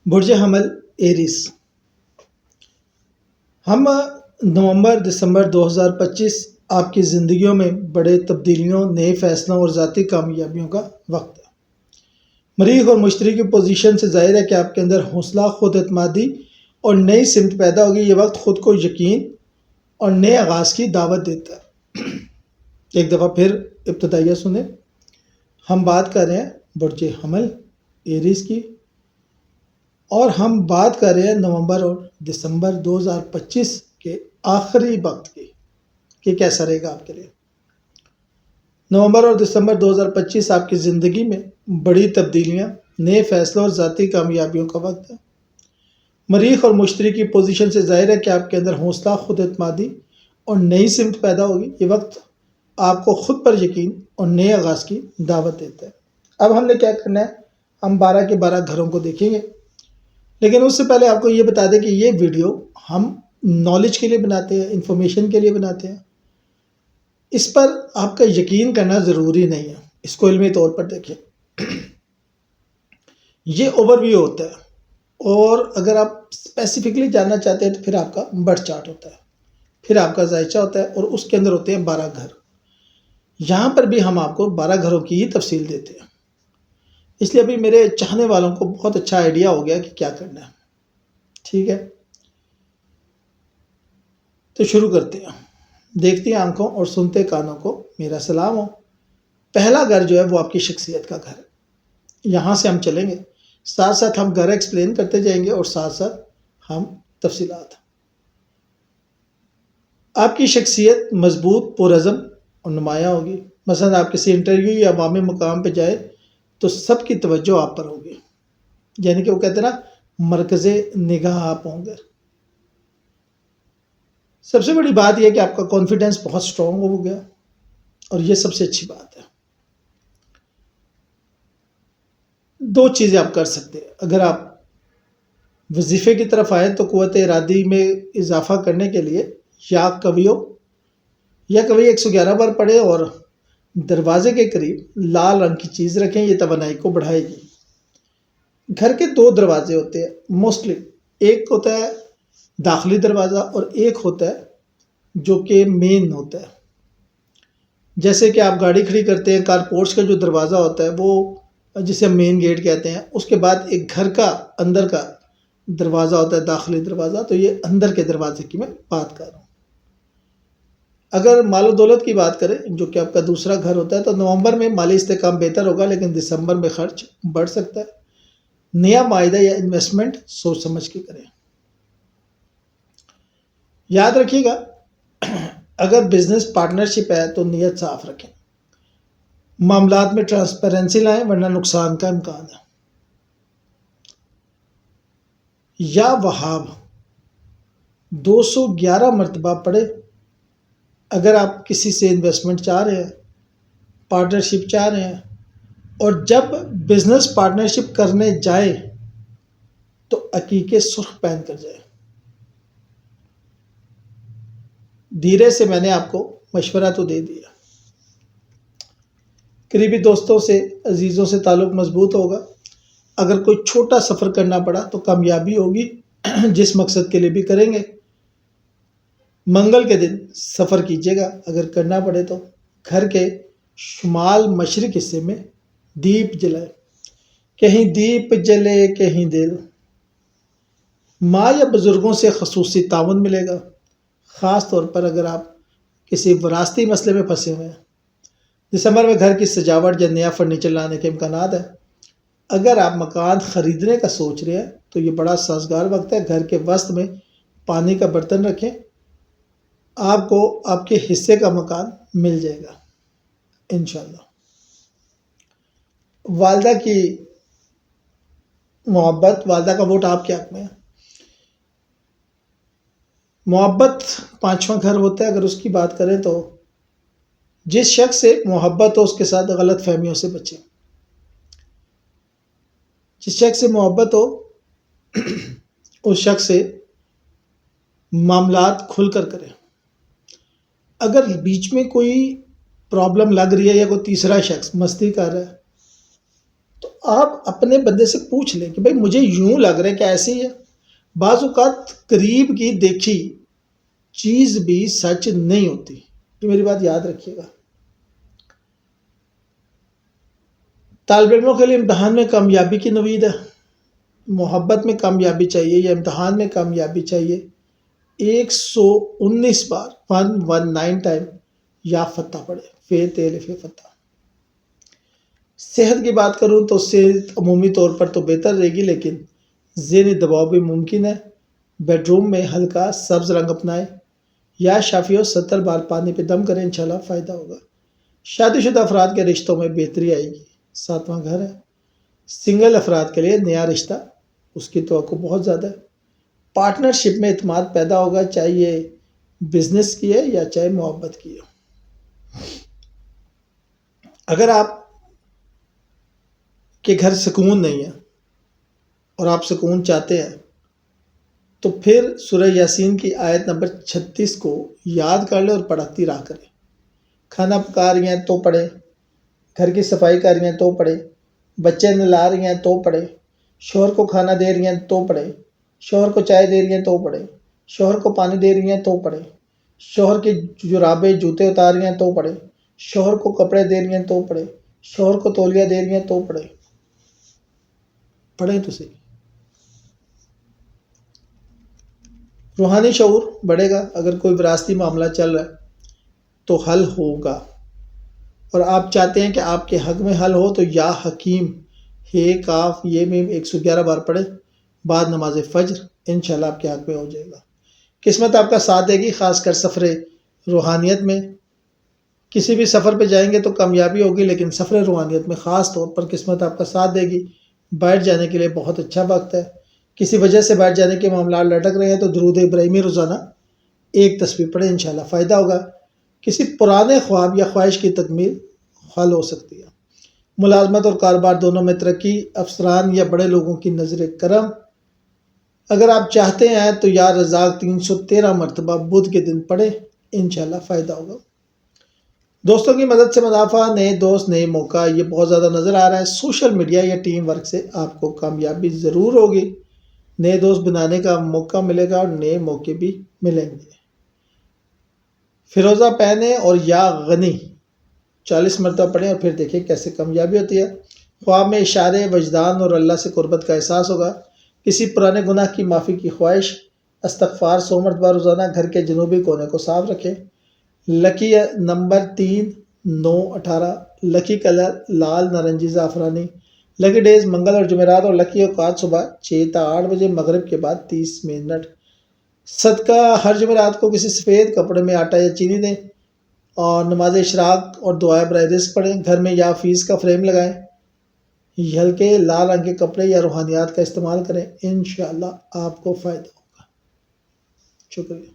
برج حمل ایریس، ہم نومبر دسمبر 2025 آپ کی زندگیوں میں بڑے تبدیلیوں، نئے فیصلوں اور ذاتی کامیابیوں کا وقت ہے۔ مریخ اور مشتری کی پوزیشن سے ظاہر ہے کہ آپ کے اندر حوصلہ، خود اعتمادی اور نئی سمت پیدا ہوگی۔ یہ وقت خود کو یقین اور نئے آغاز کی دعوت دیتا ہے۔ ایک دفعہ پھر ابتدائیہ سنیں۔ ہم بات کر رہے ہیں برج حمل ایریز کی، اور ہم بات کر رہے ہیں نومبر اور دسمبر 2025 کے آخری وقت کی کہ کیسا رہے گا آپ کے لیے۔ نومبر اور دسمبر 2025 آپ کی زندگی میں بڑی تبدیلیاں، نئے فیصلوں اور ذاتی کامیابیوں کا وقت ہے۔ مریخ اور مشتری کی پوزیشن سے ظاہر ہے کہ آپ کے اندر حوصلہ، خود اعتمادی اور نئی سمت پیدا ہوگی۔ یہ وقت آپ کو خود پر یقین اور نئے آغاز کی دعوت دیتا ہے۔ اب ہم نے کیا کرنا ہے، ہم 12 کے 12 گھروں کو دیکھیں گے، لیکن اس سے پہلے آپ کو یہ بتا دیں کہ یہ ویڈیو ہم نالج کے لیے بناتے ہیں، انفارمیشن کے لیے بناتے ہیں۔ اس پر آپ کا یقین کرنا ضروری نہیں ہے، اس کو علمی طور پر دیکھیں۔ یہ اوور ویو ہوتا ہے، اور اگر آپ اسپیسیفکلی جاننا چاہتے ہیں تو پھر آپ کا برتھ چارٹ ہوتا ہے، پھر آپ کا ذائچہ ہوتا ہے، اور اس کے اندر ہوتے ہیں 12 گھر۔ یہاں پر بھی ہم آپ کو 12 گھروں کی ہی تفصیل دیتے ہیں، اس لیے ابھی میرے چاہنے والوں کو بہت اچھا آئیڈیا ہو گیا کہ کیا کرنا ہے۔ ٹھیک ہے، تو شروع کرتے ہیں۔ دیکھتی ہیں آنکھوں اور سنتے کانوں کو میرا سلام ہو۔ پہلا گھر جو ہے وہ آپ کی شخصیت کا گھر ہے۔ یہاں سے ہم چلیں گے، ساتھ ساتھ ہم گھر ایکسپلین کرتے جائیں گے، اور ساتھ ساتھ ہم تفصیلات۔ آپ کی شخصیت مضبوط، پرعزم اور نمایاں ہوگی۔ مثلا آپ کسی انٹرویو یا عوامی مقام پہ جائے تو سب کی توجہ آپ پر ہوگی، یعنی کہ وہ کہتے ہیں نا، مرکز نگاہ آپ ہوں گے۔ سب سے بڑی بات یہ ہے کہ آپ کا کانفیڈنس بہت سٹرونگ ہو گیا، اور یہ سب سے اچھی بات ہے۔ دو چیزیں آپ کر سکتے ہیں۔ اگر آپ وظیفے کی طرف آئیں تو قوت ارادی میں اضافہ کرنے کے لیے یا کبھی 111 بار پڑھیں، اور دروازے کے قریب لال رنگ کی چیز رکھیں، یہ توانائی کو بڑھائے گی۔ گھر کے 2 دروازے ہوتے ہیں موسٹلی، ایک ہوتا ہے داخلی دروازہ اور ایک ہوتا ہے جو کہ مین ہوتا ہے۔ جیسے کہ آپ گاڑی کھڑی کرتے ہیں، کار پورٹس کا جو دروازہ ہوتا ہے وہ جسے ہم مین گیٹ کہتے ہیں، اس کے بعد ایک گھر کا اندر کا دروازہ ہوتا ہے داخلی دروازہ، تو یہ اندر کے دروازے کی میں بات کر رہا ہوں۔ اگر مال و دولت کی بات کریں جو کہ آپ کا دوسرا گھر ہوتا ہے، تو نومبر میں مالی استحکام بہتر ہوگا، لیکن دسمبر میں خرچ بڑھ سکتا ہے۔ نیا معاہدہ یا انویسٹمنٹ سوچ سمجھ کے کریں۔ یاد رکھیے گا، اگر بزنس پارٹنرشپ ہے تو نیت صاف رکھیں، معاملات میں ٹرانسپیرنسی لائیں، ورنہ نقصان کا امکان ہے۔ یا وہاب 211 مرتبہ پڑھے اگر آپ کسی سے انویسٹمنٹ چاہ رہے ہیں، پارٹنرشپ چاہ رہے ہیں، اور جب بزنس پارٹنرشپ کرنے جائیں تو عقیقے سرخ پہن کر جائیں۔ دھیرے سے میں نے آپ کو مشورہ تو دے دیا۔ قریبی دوستوں سے، عزیزوں سے تعلق مضبوط ہوگا۔ اگر کوئی چھوٹا سفر کرنا پڑا تو کامیابی ہوگی، جس مقصد کے لیے بھی کریں گے۔ منگل کے دن سفر کیجیے گا اگر کرنا پڑے تو۔ گھر کے شمال مشرق حصے میں دیپ جلائے، کہیں دیپ جلے کہیں دل۔ ماں یا بزرگوں سے خصوصی تعاون ملے گا، خاص طور پر اگر آپ کسی وراثتی مسئلے میں پھنسے ہوئے ہیں۔ دسمبر میں گھر کی سجاوٹ یا نیا فرنیچر لانے کے امکانات ہیں۔ اگر آپ مکان خریدنے کا سوچ رہے ہیں تو یہ بڑا سازگار وقت ہے۔ گھر کے وسط میں پانی کا برتن رکھیں، آپ کو آپ کے حصے کا مکان مل جائے گا انشاءاللہ۔ والدہ کی محبت، والدہ کا ووٹ آپ کے حق میں ہے۔ محبت 5واں گھر ہوتا ہے۔ اگر اس کی بات کریں تو جس شخص سے محبت ہو اس کے ساتھ غلط فہمیوں سے بچیں۔ جس شخص سے محبت ہو اس شخص سے معاملات کھل کر کریں۔ اگر بیچ میں کوئی پرابلم لگ رہی ہے یا کوئی تیسرا شخص مستی کر رہا ہے تو آپ اپنے بندے سے پوچھ لیں کہ بھائی مجھے یوں لگ رہا ہے کہ ایسے ہی ہے. بعض اوقات قریب کی دیکھی چیز بھی سچ نہیں ہوتی. یہ میری بات یاد رکھیے گا. طالب علموں کے لیے امتحان میں کامیابی کی نوید ہے. محبت میں کامیابی چاہیے یا امتحان میں کامیابی چاہیے؟ 119 بار 119 ٹائم یا فتح پڑھے. فے تیل فے فتح. صحت کی بات کروں تو صحت عمومی طور پر تو بہتر رہے گی، لیکن ذہنی دباؤ بھی ممکن ہے. بیڈ روم میں ہلکا سبز رنگ اپنائیں یا شافیوں 70 بار پانی پہ دم کریں، انشاءاللہ فائدہ ہوگا. شادی شدہ افراد کے رشتوں میں بہتری آئے گی. 7واں گھر ہے. سنگل افراد کے لیے نیا رشتہ، اس کی توقع بہت زیادہ ہے. پارٹنرشپ میں اعتماد پیدا ہوگا، چاہے یہ بزنس کی ہے یا چاہے محبت کی ہے. اگر آپ کے گھر سکون نہیں ہے اور آپ سکون چاہتے ہیں تو پھر سورہ یاسین کی آیت نمبر 36 کو یاد کر لیں اور پڑھتی رہا کریں. کھانا پکا رہی ہیں تو پڑھیں، گھر کی صفائی کر رہی ہیں تو پڑھیں، بچے نہلا رہی ہیں تو پڑھیں، شوہر کو کھانا دے رہی ہیں تو پڑھیں، شوہر کو چائے دے رہی ہیں تو پڑھیں، شوہر کو پانی دے رہی ہیں تو پڑھیں، شوہر کی جرابیں جوتے اتار رہی ہیں تو پڑھیں، شوہر کو کپڑے دے رہی ہیں تو پڑھیں، شوہر کو تولیہ دے رہی ہیں تو پڑھیں. پڑھیں تو صحیح. روحانی شعور بڑھے گا. اگر کوئی وراثتی معاملہ چل رہا ہے تو حل ہوگا، اور آپ چاہتے ہیں کہ آپ کے حق میں حل ہو تو یا حکیم ہے کاف یہ میم 111 بار پڑھیں بعد نماز فجر، انشاءاللہ آپ کے حق میں ہو جائے گا. قسمت آپ کا ساتھ دے گی، خاص کر سفر روحانیت میں. کسی بھی سفر پہ جائیں گے تو کامیابی ہوگی، لیکن سفر روحانیت میں خاص طور پر قسمت آپ کا ساتھ دے گی. بیٹھ جانے کے لیے بہت اچھا وقت ہے. کسی وجہ سے بیٹھ جانے کے معاملات لٹک رہے ہیں تو درود ابراہیمی روزانہ 1 تسبیح پڑھیں، انشاءاللہ فائدہ ہوگا. کسی پرانے خواب یا خواہش کی تکمیل حل ہو سکتی ہے. ملازمت اور کاروبار دونوں میں ترقی. افسران یا بڑے لوگوں کی نظر کرم. اگر آپ چاہتے ہیں تو یا رزاق 313 مرتبہ بدھ کے دن پڑھیں، انشاءاللہ فائدہ ہوگا. دوستوں کی مدد سے منافع، نئے دوست، نئے موقع، یہ بہت زیادہ نظر آ رہا ہے. سوشل میڈیا یا ٹیم ورک سے آپ کو کامیابی ضرور ہوگی. نئے دوست بنانے کا موقع ملے گا اور نئے موقع بھی ملیں گے. فیروزہ پہنے اور یا غنی 40 مرتبہ پڑھیں اور پھر دیکھیں کیسے کامیابی ہوتی ہے. خواب میں اشارے وجدان اور اللہ سے قربت کا احساس ہوگا. کسی پرانے گناہ کی معافی کی خواہش. استغفار 100 مرتبہ روزانہ. گھر کے جنوبی کونے کو صاف رکھیں. لکی نمبر 3 9 18. لکی کلر لال نارنجی زعفرانی. لکی ڈیز منگل اور جمعرات، اور لکی اوقات صبح 6 تا 8 بجے، مغرب کے بعد 30 منٹ. صدقہ ہر جمعرات کو کسی سفید کپڑے میں آٹا یا چینی دیں، اور نماز اشراق اور دعائے برائے رزق پڑھیں. گھر میں یا فیس کا فریم لگائیں. ہلکے لال رنگ کے کپڑے یا روحانیات کا استعمال کریں، انشاءاللہ آپ کو فائدہ ہوگا. شکریہ.